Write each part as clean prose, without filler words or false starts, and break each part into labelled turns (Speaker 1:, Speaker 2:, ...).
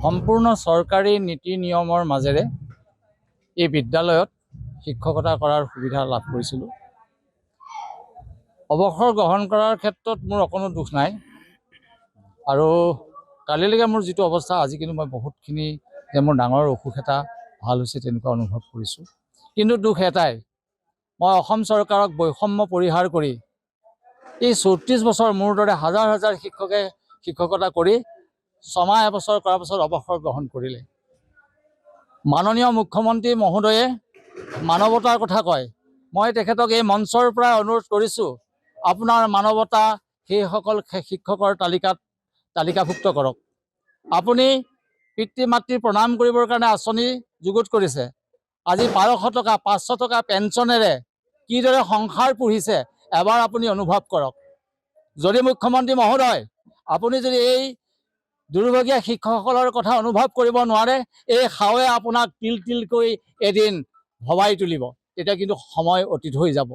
Speaker 1: সম্পূৰ্ণ চৰকাৰী নীতি নিয়মৰ মাজেৰে এই বিদ্যালয়ত শিক্ষকতা কৰাৰ সুবিধা লাভ কৰিছিলোঁ। অৱসৰ গ্ৰহণ কৰাৰ ক্ষেত্ৰত মোৰ অকণো দুখ নাই আৰু কালিলৈকে মোৰ যিটো অৱস্থা, আজি কিন্তু মই বহুতখিনি যে মোৰ ডাঙৰ অসুখ এটা ভাল হৈছে তেনেকুৱা অনুভৱ কৰিছোঁ। কিন্তু দুখ এটাই, মই অসম চৰকাৰক বৈষম্য পৰিহাৰ কৰি এই ৩৪ বছৰ মোৰ দৰে হাজাৰ হাজাৰ শিক্ষকে শিক্ষকতা কৰি ছমাহ এবছৰ কৰাৰ পাছত অৱসৰ গ্ৰহণ কৰিলে। মাননীয় মুখ্যমন্ত্ৰী মহোদয়ে মানৱতাৰ কথা কয়। মই তেখেতক এই মঞ্চৰ পৰা অনুৰোধ কৰিছোঁ, আপোনাৰ মানৱতা সেইসকল শিক্ষকৰ তালিকাভুক্ত কৰক। আপুনি পিতৃ মাতৃ প্ৰণাম কৰিবৰ কাৰণে আঁচনি যুগুত কৰিছে। আজি ১২০০ টকা ৫০০ টকা পেঞ্চনেৰে কিদৰে সংসাৰ পুহিছে এবাৰ আপুনি অনুভৱ কৰক। যদি মুখ্যমন্ত্ৰী মহোদয় আপুনি যদি এই দুৰ্ভগীয়া শিক্ষকসকলৰ কথা অনুভৱ কৰিব নোৱাৰে, এই খাৱে আপোনাক তিল তিলকৈ এদিন ভবাই তুলিব, তেতিয়া কিন্তু সময় অতীত হৈ যাব।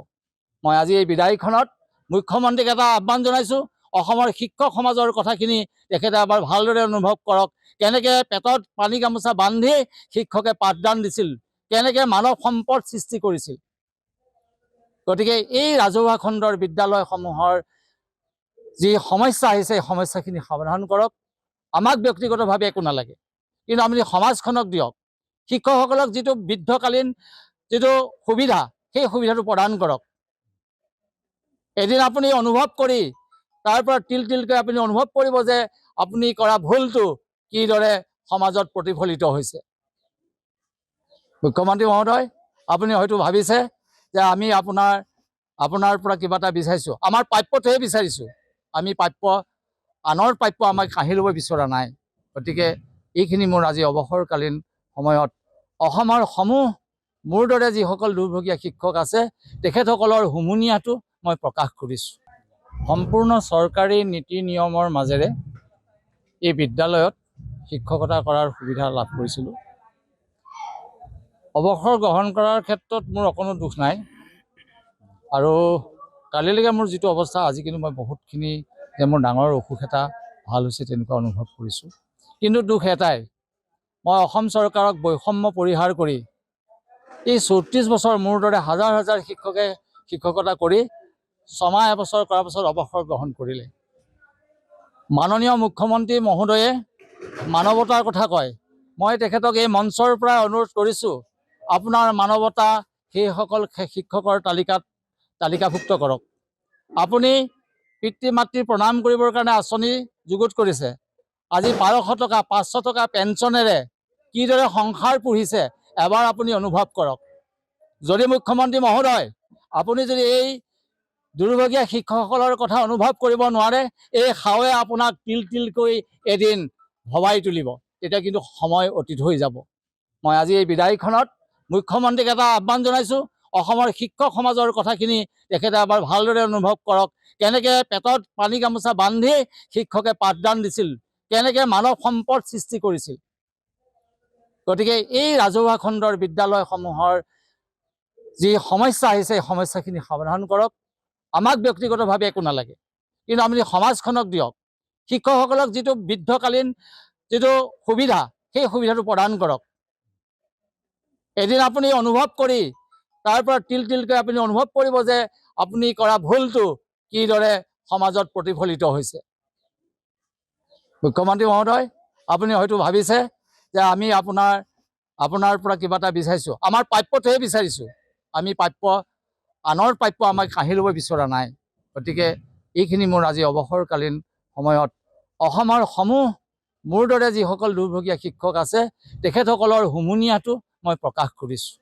Speaker 1: মই আজি এই বিদায়খনত মুখ্যমন্ত্ৰীক এটা আহ্বান জনাইছোঁ, অসমৰ শিক্ষক সমাজৰ কথাখিনি তেখেতে এবাৰ ভালদৰে অনুভৱ কৰক। কেনেকৈ পেটত পানী গামোচা বান্ধি শিক্ষকে পাঠদান দিছিল, কেনেকৈ মানৱ সম্পদ সৃষ্টি কৰিছিল। গতিকে এই ৰাজহুৱা খণ্ডৰ বিদ্যালয়সমূহৰ যি সমস্যা আহিছে, এই সমস্যাখিনি সমাধান কৰক। আমাক ব্যক্তিগতভাৱে একো নালাগে, কিন্তু আপুনি সমাজখনক দিয়ক। শিক্ষকসকলক যিটো বৃদ্ধকালীন যিটো সুবিধা, সেই সুবিধাটো প্ৰদান কৰক। এদিন আপুনি অনুভৱ কৰি তাৰ পৰা তিল তিলকৈ আপুনি অনুভৱ কৰিব যে আপুনি কৰা ভুলটো কিদৰে সমাজত প্ৰতিফলিত হৈছে। মুখ্যমন্ত্ৰী মহোদয়, আপুনি হয়তো ভাবিছে যে আমি আপোনাৰ পৰা কিবা এটা বিচাৰিছোঁ। আমাৰ প্ৰাপ্যটোহে বিচাৰিছোঁ। আমি আনৰ প্ৰাপ্য আমাক কাঢ়ি ল'ব বিচৰা নাই। গতিকে এইখিনি মোৰ আজি অৱসৰকালীন সময়ত অসমৰ মোৰ দৰে যিসকল দুৰ্ভগীয়া শিক্ষক আছে তেখেতসকলৰ হুমুনিয়াটো মই প্ৰকাশ কৰিছোঁ। সম্পূৰ্ণ চৰকাৰী নীতি নিয়মৰ মাজেৰে এই বিদ্যালয়ত শিক্ষকতা কৰাৰ সুবিধা লাভ কৰিছিলোঁ। অৱসৰ গ্ৰহণ কৰাৰ ক্ষেত্ৰত মোৰ অকণো দুখ নাই আৰু কালিলৈকে মোৰ যিটো অৱস্থা, আজি কিন্তু মই বহুতখিনি যে মোৰ ডাঙৰ অসুখ এটা ভাল হৈছে তেনেকুৱা অনুভৱ কৰিছোঁ। কিন্তু দুখ এটাই, মই অসম চৰকাৰক বৈষম্য পৰিহাৰ কৰি এই ৩৪ বছৰ মোৰ দৰে হাজাৰ হাজাৰ শিক্ষকে শিক্ষকতা কৰি ছমাহ এবছৰ কৰাৰ পাছত অৱসৰ গ্ৰহণ কৰিলে। মাননীয় মুখ্যমন্ত্ৰী মহোদয়ে মানৱতাৰ কথা কয়। মই তেখেতক এই মঞ্চৰ পৰা অনুৰোধ কৰিছোঁ, আপোনাৰ মানৱতা সেইসকল শিক্ষকৰ তালিকাভুক্ত কৰক। আপুনি পিতৃ মাতৃ প্ৰণাম কৰিবৰ কাৰণে আঁচনি যুগুত কৰিছে। আজি ১২০০ টকা ৫০০ টকা পেঞ্চনেৰে কিদৰে সংসাৰ পুহিছে এবাৰ আপুনি অনুভৱ কৰক। যদি মুখ্যমন্ত্ৰী মহোদয় আপুনি যদি এই দুৰ্ভগীয়া শিক্ষকসকলৰ কথা অনুভৱ কৰিব নোৱাৰে, এই খাৱে আপোনাক তিল তিলকৈ এদিন ভবাই তুলিব, তেতিয়া কিন্তু সময় অতীত হৈ যাব। মই আজি এই বিদায়খনত মুখ্যমন্ত্ৰীক এটা আহ্বান জনাইছোঁ, অসমৰ শিক্ষক সমাজৰ কথাখিনি তেখেতে এবাৰ ভালদৰে অনুভৱ কৰক। কেনেকৈ পেটত পানী গামোচা বান্ধি শিক্ষকে পাঠদান দিছিল, কেনেকৈ মানৱ সম্পদ সৃষ্টি কৰিছিল। গতিকে এই ৰাজহুৱা খণ্ডৰ বিদ্যালয়সমূহৰ যি সমস্যা আহিছে, এই সমস্যাখিনি সমাধান কৰক। আমাক ব্যক্তিগতভাৱে একো নালাগে, কিন্তু আপুনি সমাজখনক দিয়ক। শিক্ষকসকলক যিটো বৃদ্ধকালীন যিটো সুবিধা, সেই সুবিধাটো প্ৰদান কৰক। এদিন আপুনি অনুভৱ কৰি তাৰ পৰা তিল তিলকৈ আপুনি অনুভৱ কৰিব যে আপুনি কৰা ভুলটো কিদৰে সমাজত প্ৰতিফলিত হৈছে। মুখ্যমন্ত্ৰী মহোদয়, আপুনি হয়তো ভাবিছে যে আমি আপোনাৰ পৰা কিবা এটা বিচাৰিছোঁ। আমাৰ প্ৰাপ্যটোহে বিচাৰিছোঁ। আমি আনৰ প্ৰাপ্য আমাক কাঢ়ি ল'ব বিচৰা নাই। গতিকে এইখিনি মোৰ আজি অৱসৰকালীন সময়ত অসমৰ মোৰ দৰে যিসকল দুৰ্ভগীয়া শিক্ষক আছে তেখেতসকলৰ হুমুনিয়াটো মই প্ৰকাশ কৰিছোঁ।